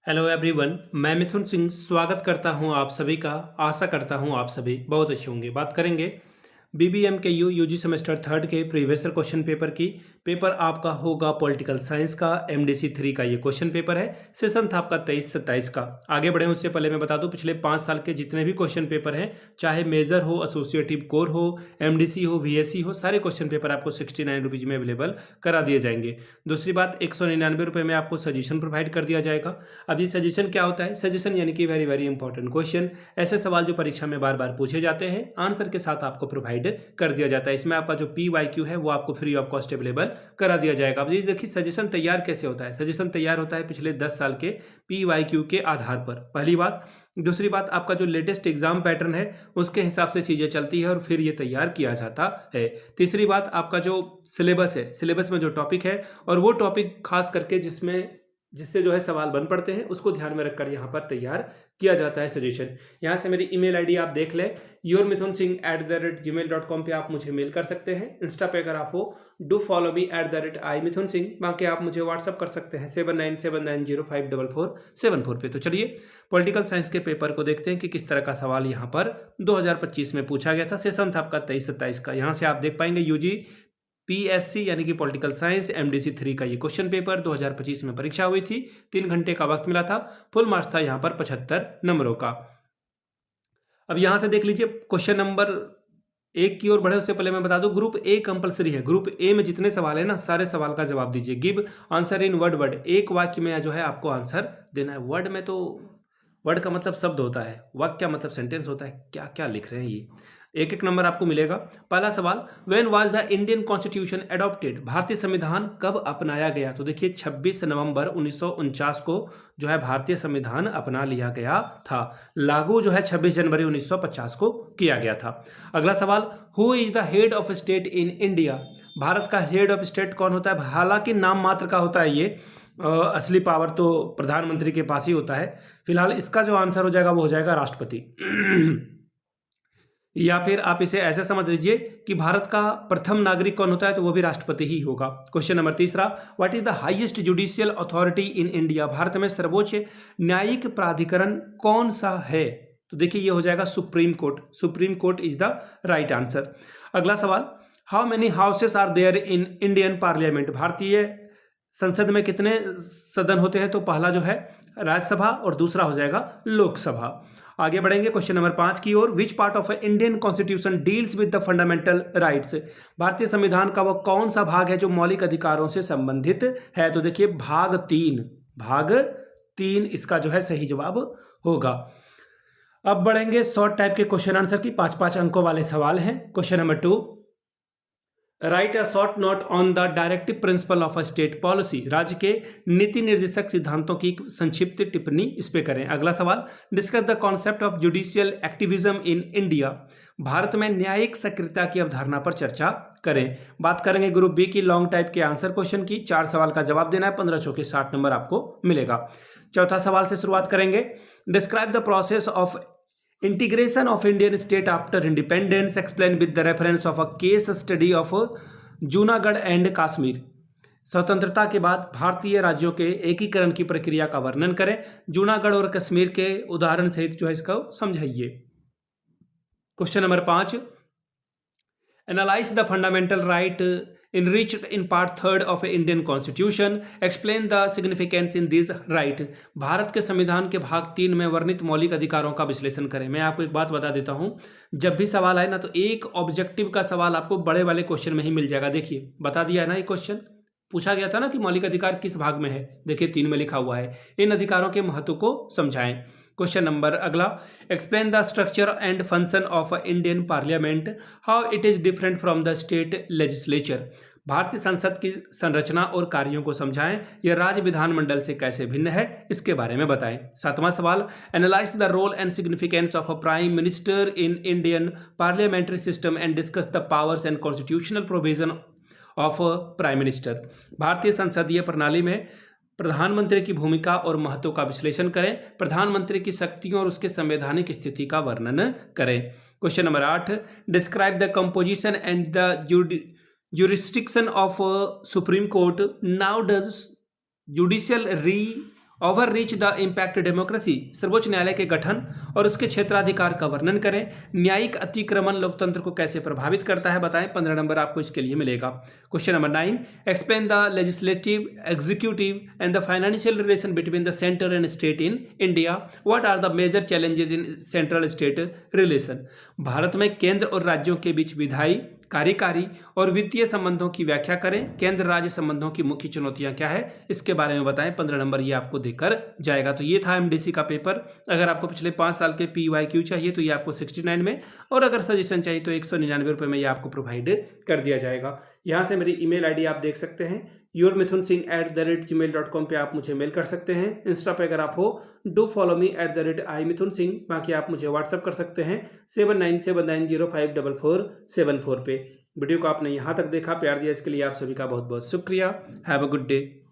Hello everyone, मैं मिथुन सिंह स्वागत करता हूं आप सभी का। आशा करता हूं आप सभी बहुत अच्छे होंगे। बात करेंगे बीबीएम के यूजी सेमेस्टर थर्ड के प्रीवियस ईयर क्वेश्चन पेपर की। पेपर आपका होगा पॉलिटिकल साइंस का, एमडीसी 3 का ये क्वेश्चन पेपर है। सेशन था आपका 23-27 का। आगे बढ़े उससे पहले मैं बता दूं, पिछले 5 साल के जितने भी क्वेश्चन पेपर हैं, चाहे मेजर हो, एसोसिएटिव कोर हो, एमडीसी हो, वीएससी हो, सारे क्वेश्चन पेपर आपको 69 रुपीज में अवेलेबल करा दिए जाएंगे। दूसरी बात, 199 रुपये में आपको सजेशन प्रोवाइड कर दिया जाएगा। अब ये सजेशन क्या होता है? सजेशन यानी कि वेरी वेरी इंपॉर्टेंट क्वेश्चन, ऐसे सवाल जो परीक्षा में बार बार पूछे जाते हैं, आंसर के साथ आपको प्रोवाइड कर दिया जाता है। इसमें आपका जो PYQ है वो आपको फ्री ऑफ कॉस्ट अवेलेबल करा दिया जाएगा। अब देखिए सजेशन तैयार कैसे होता है। सजेशन तैयार होता है पिछले 10 साल के PYQ के आधार पर, पहली बात। दूसरी बात, आपका जो लेटेस्ट एग्जाम पैटर्न है उसके हिसाब से चीजें चलती है और फिर ये तैयार किया जाता है। तीसरी बात, आपका जो सिलेबस है, सिलेबस में जो टॉपिक है और वो टॉपिक खास करके जिससे जो है सवाल बन पड़ते हैं, उसको ध्यान में रखकर यहाँ पर तैयार किया जाता है सजेशन। यहाँ से मेरी ईमेल आईडी आप देख लें, yourmithunsingh@gmail.com पे आप मुझे मेल कर सकते हैं। इंस्टा पे अगर आप हो, डू फॉलो मी @imithunsingh। बाकी आप मुझे व्हाट्सअप कर सकते हैं 7979054474 पे। तो चलिए पॉलिटिकल साइंस के पेपर को देखते हैं कि किस तरह का सवाल यहाँ पर 2025 में पूछा गया था। सेशन था आपका 23-27 का। यहाँ से आप देख पाएंगे यूजी PSC यानी कि पॉलिटिकल साइंस MDC 3 का ये क्वेश्चन पेपर 2025 में परीक्षा हुई थी। 3 घंटे का वक्त मिला था। फुल मार्क्स था यहाँ पर 75 नंबरों का। अब यहाँ से देख लीजिए, क्वेश्चन नंबर 1 की ओर बढ़े उससे पहले मैं बता दूं, ग्रुप ए कंपलसरी है। ग्रुप ए में जितने सवाल है ना, सारे सवाल का जवाब दीजिए। Give answer in word. एक वाक्य में जो है आपको आंसर देना है। वर्ड में तो वर्ड का मतलब शब्द होता है, वाक्य का मतलब सेंटेंस होता है। क्या क्या लिख रहे हैं ये। एक एक नंबर आपको मिलेगा। पहला सवाल, when was the Indian constitution adopted? भारतीय संविधान कब अपनाया गया? तो देखिए 26 नवंबर 1949 को जो है भारतीय संविधान अपना लिया गया था। लागू जो है 26 जनवरी 1950 को किया गया था। अगला सवाल, who is the head of state in India? Bharat का हेड ऑफ स्टेट कौन होता है? हालांकि नाम मात्र का होता है ये, असली पावर तो प्रधानमंत्री के पास ही होता है। फिलहाल इसका जो आंसर हो जाएगा वो हो जाएगा राष्ट्रपति। या फिर आप इसे ऐसे समझ लीजिए कि भारत का प्रथम नागरिक कौन होता है, तो वो भी राष्ट्रपति ही होगा। क्वेश्चन नंबर तीसरा, what is the highest judicial authority in India? Bharat में सर्वोच्च न्यायिक प्राधिकरण कौन सा है? तो देखिए ये हो जाएगा Supreme Court. Supreme Court is the right answer. अगला सवाल, how many houses are there in Indian parliament? भारतीय संसद में कितने सदन होते हैं? तो पहला जो है राज्यसभा और दूसरा हो जाएगा लोकसभा। आगे बढ़ेंगे क्वेश्चन नंबर 5 की ओर। Which part of Indian constitution deals with the fundamental rights? भारतीय संविधान का वो कौन सा भाग है जो मौलिक अधिकारों से संबंधित है? तो देखिए भाग 3। भाग 3 इसका जो है सही जवाब होगा। अब बढ़ेंगे शॉर्ट टाइप के क्वेश्चन आंसर की। 5-5 अंकों वाले सवाल हैं। Question number 2, right a short note on the directive principle of a state policy? राज्य के नीति निर्देशक सिद्धांतों की संक्षिप्त टिप्पणी इस पे करें। अगला सवाल, discuss the concept of judicial activism in India? Bharat में न्यायिक सक्रियता की अवधारणा पर चर्चा करें। बात करेंगे ग्रुप बी की लॉन्ग टाइप के आंसर क्वेश्चन की। 4 सवाल का जवाब देना है। 15 चौके 60 नंबर आपको मिलेगा। चौथा सवाल से शुरुआत करेंगे। Describe the process of integration of Indian state after independence, explain with the reference of a case study of Junagadh and Kashmir? स्वतंत्रता के बाद भारतीय राज्यों के एकीकरण की प्रक्रिया का वर्णन करें। जूनागढ़ और कश्मीर के उदाहरण सहित जो है इसको समझाइए। Question number 5, analyse the fundamental right enriched in part 3 of Indian Constitution, explain the significance in this right? Bharat के संविधान के भाग 3 में वर्णित मौलिक अधिकारों का विश्लेषण करें। मैं आपको एक बात बता देता हूं, जब भी सवाल आए ना तो एक ऑब्जेक्टिव का सवाल आपको बड़े वाले क्वेश्चन में ही मिल जाएगा। देखिए बता दिया है ना, ये क्वेश्चन पूछा गया था ना कि मौलिक अधिकार किस भाग में है। देखिए 3 में लिखा हुआ है। इन अधिकारों के महत्व को समझाएं। क्वेश्चन नंबर अगला, explain the structure and function of Indian parliament, how it is different from the state legislature? भारतीय संसद की संरचना और कार्यों को समझाएं। यह राज्य विधानमंडल से कैसे भिन्न है, इसके बारे में बताएं। 7वां सवाल, analyse the role and significance of a prime minister in Indian parliamentary system and discuss the powers and constitutional provision of prime minister? भारतीय संसदीय प्रणाली में प्रधानमंत्री की भूमिका और महत्व का विश्लेषण करें। प्रधानमंत्री की शक्तियों और उसके संवैधानिक स्थिति का वर्णन करें। Question number 8, describe the composition and the jurisdiction of Supreme Court. Now does judicial over reach the impact democracy, सर्वोच्च न्यायालय के गठन और उसके क्षेत्राधिकार का वर्णन करें। न्यायिक अतिक्रमण लोकतंत्र को कैसे प्रभावित करता है बताएं, 15 नंबर आपको इसके लिए मिलेगा। Question number 9, explain the legislative, executive and the financial relation between the centre and state in India, what are the major challenges in central state relation. भारत में केंद्र और राज्यों के बीच विधायी, कार्यकारी और वित्तीय संबंधों की व्याख्या करें। केंद्र राज्य संबंधों की मुख्य चुनौतियां क्या है, इसके बारे में बताएं। 15 नंबर ये आपको देकर जाएगा। तो ये था एमडीसी का पेपर। अगर आपको पिछले 5 साल के PYQ चाहिए तो ये आपको 69 में, और अगर सजेशन चाहिए तो 199 रुपये में ये आपको प्रोवाइड कर दिया जाएगा। यहाँ से मेरी ईमेल आईडी आप देख सकते हैं, yourmithunsingh@gmail.com पे आप मुझे मेल कर सकते हैं। इंस्टा पे अगर आप हो, डू फॉलो मी @imithunsingh। बाकी आप मुझे व्हाट्सअप कर सकते हैं 7979054474 पे। वीडियो को आपने यहाँ तक देखा, प्यार दिया, इसके लिए आप सभी का बहुत बहुत शुक्रिया। Have a good day.